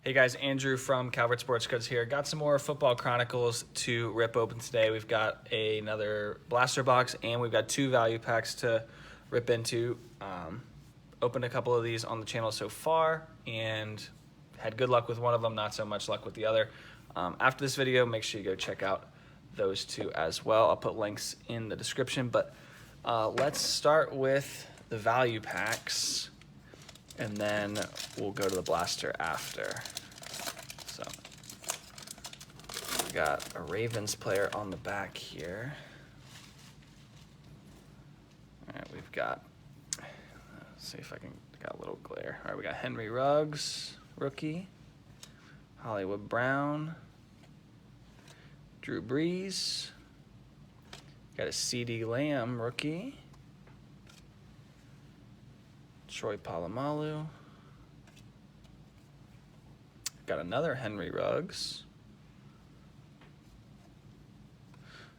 Hey guys, Andrew from Calvert Sports Goods here. Got some more Football Chronicles to rip open today. We've got another blaster box and we've got two value packs to rip into. Opened a couple of these on the channel so far and had good luck with one of them, not so much luck with the other. After this video, make sure you go check out those two as well. I'll put links in the description, but let's start with the value packs. And then we'll go to the blaster after. So we got a Ravens player on the back here. All right, we've got, let's see if I got a little glare. All right, we got Henry Ruggs, rookie. Hollywood Brown. Drew Brees. Got a CD Lamb, rookie. Troy Polamalu. Got another Henry Ruggs.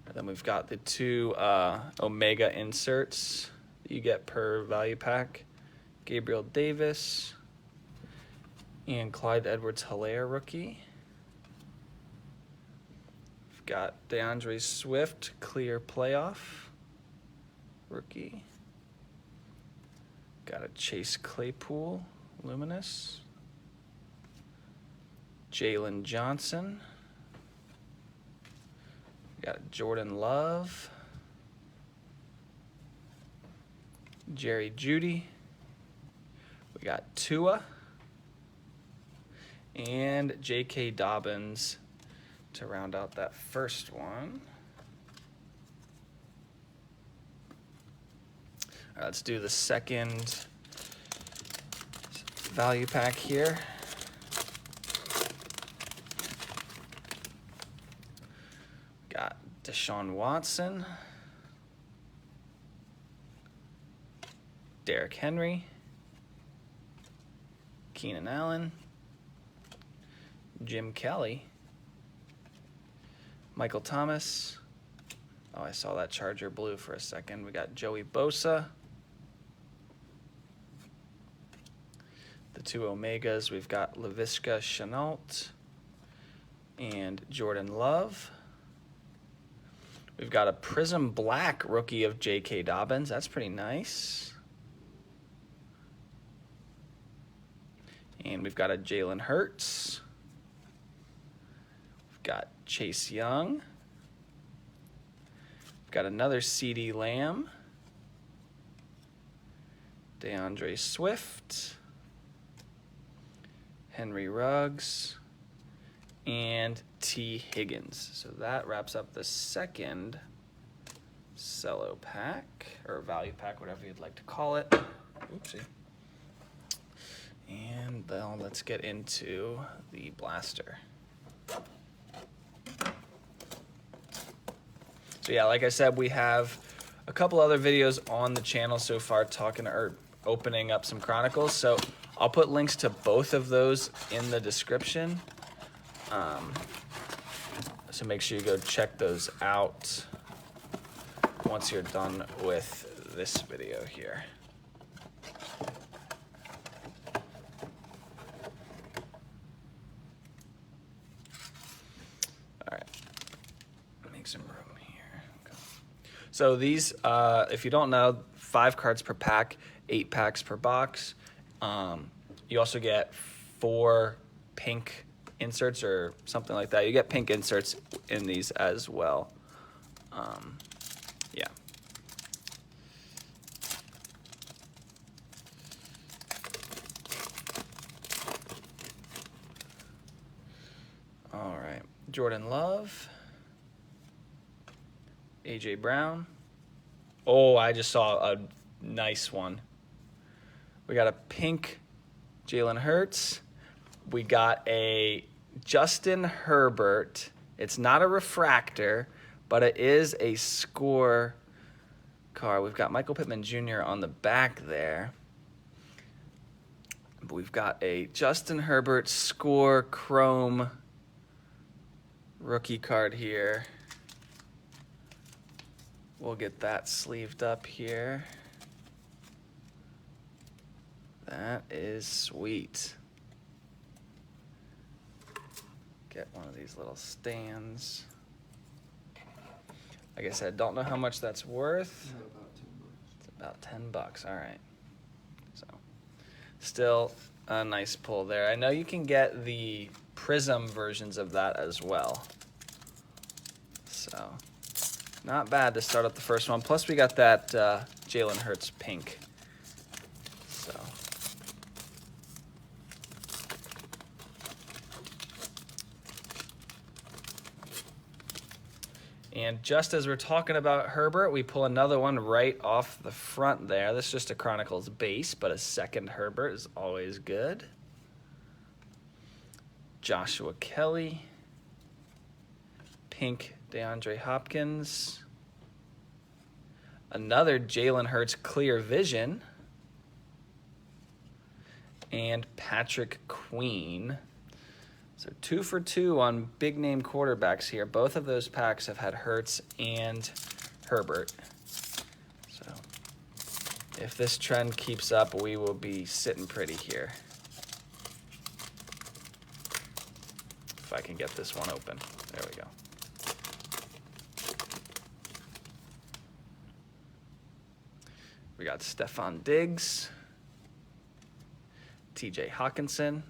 And then we've got the two Omega inserts that you get per value pack. Gabriel Davis and Clyde Edwards-Helaire, rookie. We've got DeAndre Swift, clear playoff, rookie. Got a Chase Claypool, luminous. Jalen Johnson. Got a Jordan Love. Jerry Jeudy. We got Tua. And J.K. Dobbins to round out that first one. All right, let's do the second value pack here. Got Deshaun Watson, Derrick Henry, Keenan Allen, Jim Kelly, Michael Thomas. Oh, I saw that Charger blue for a second. We got Joey Bosa. The two Omegas, we've got Laviska Shenault and Jordan Love. We've got a Prism Black rookie of J.K. Dobbins. That's pretty nice. And we've got a Jalen Hurts. We've got Chase Young. We've got another CD Lamb. DeAndre Swift. Henry Ruggs, and T. Higgins. So that wraps up the second cello pack, or value pack, whatever you'd like to call it. Oopsie. And then let's get into the blaster. So yeah, like I said, we have a couple other videos on the channel so far talking or opening up some Chronicles. So I'll put links to both of those in the description. So make sure you go check those out once you're done with this video here. All right, make some room here. Okay. So these, if you don't know, 5 cards per pack, 8 packs per box. You also get 4 pink inserts or something like that. You get pink inserts in these as well. Yeah. All right. Jordan Love. AJ Brown. Oh, I just saw a nice one. We got a pink Jalen Hurts. We got a Justin Herbert. It's not a refractor, but it is a score card. We've got Michael Pittman Jr. on the back there. But we've got a Justin Herbert score chrome rookie card here. We'll get that sleeved up here. That is sweet. get one of these little stands. Like I said, don't know how much that's worth. It's about $10. All right. So, still a nice pull there. I know you can get the prism versions of that as well. So, not bad to start up the first one. Plus, we got that Jalen Hurts pink. So. And just as we're talking about Herbert, we pull another one right off the front there. This is just a Chronicles base, but a second Herbert is always good. Joshua Kelly. Pink DeAndre Hopkins. Another Jalen Hurts clear vision. And Patrick Queen. So 2 for 2 on big name quarterbacks here. Both of those packs have had Hurts and Herbert. So if this trend keeps up, we will be sitting pretty here. If I can get this one open. There we go. We got Stephon Diggs. TJ Hawkinson.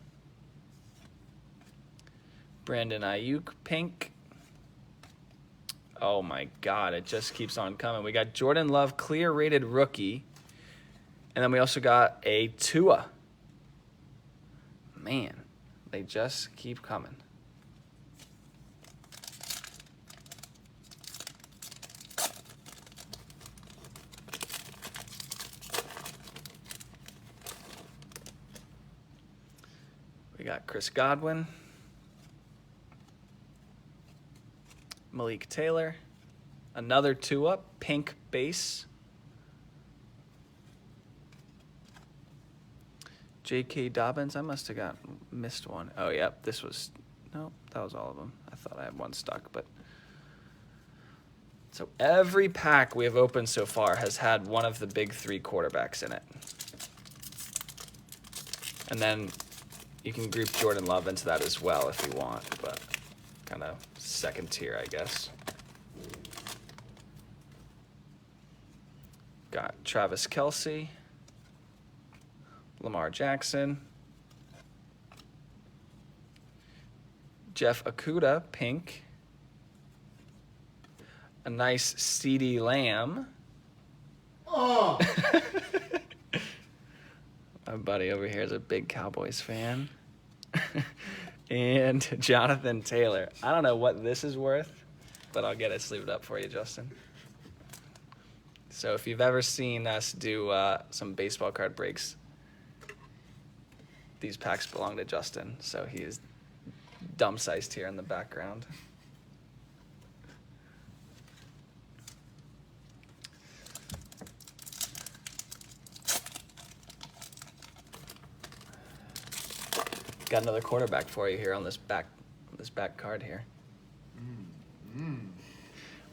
Brandon Ayuk pink. Oh my God, it just keeps on coming. We got Jordan Love clear rated rookie. And then we also got a Tua. Man, they just keep coming. We got Chris Godwin. Malik Taylor, another Tua, pink base. J.K. Dobbins, I must have missed one. Oh, yeah, this was, no, that was all of them. I thought I had one stuck, but. So every pack we have opened so far has had one of the big 3 quarterbacks in it. And then you can group Jordan Love into that as well if you want, but kind of second tier, I guess. Got Travis Kelce, Lamar Jackson, Jeff Okudah, pink, a nice CeeDee Lamb. Oh! My buddy over here is a big Cowboys fan. And Jonathan Taylor. I don't know what this is worth, but I'll get it sleeved up for you, Justin. So if you've ever seen us do some baseball card breaks, these packs belong to Justin. So he is dumb-sized here in the background. Got another quarterback for you here on this back card here.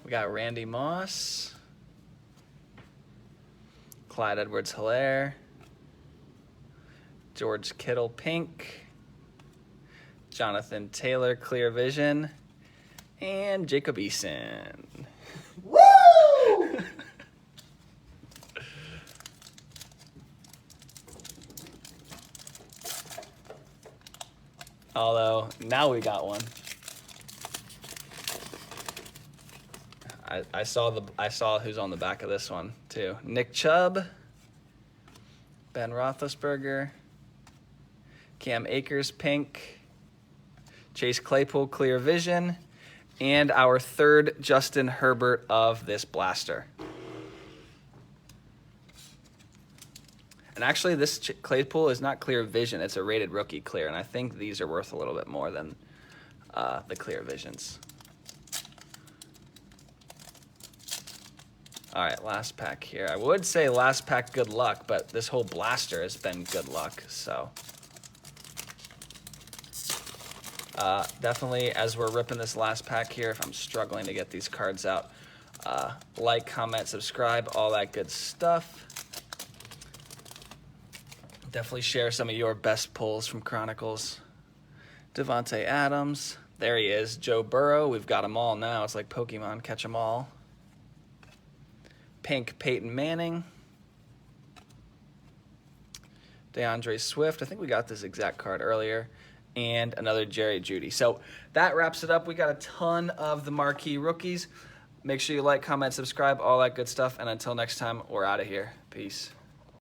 We got Randy Moss, Clyde Edwards-Helaire, George Kittle pink, Jonathan Taylor clear vision, and Jacob Eason. Woo! Although now we got one. I saw who's on the back of this one too. Nick Chubb, Ben Roethlisberger, Cam Akers pink, Chase Claypool clear vision, and our third Justin Herbert of this blaster. And actually, this Claypool is not clear vision. It's a rated rookie clear, and I think these are worth a little bit more than the clear visions. All right, last pack here. I would say last pack good luck, but this whole blaster has been good luck. So definitely, as we're ripping this last pack here, if I'm struggling to get these cards out, like, comment, subscribe, all that good stuff. Definitely share some of your best pulls from Chronicles. Devontae Adams, There he is, Joe Burrow. We've got them all now. It's like Pokemon, catch them all. Pink Peyton Manning. DeAndre Swift. I think we got this exact card earlier. And another Jerry Jeudy. So that wraps it up. We got a ton of the marquee rookies. Make sure you like, comment, subscribe, all that good stuff. And until next time, we're out of here. Peace.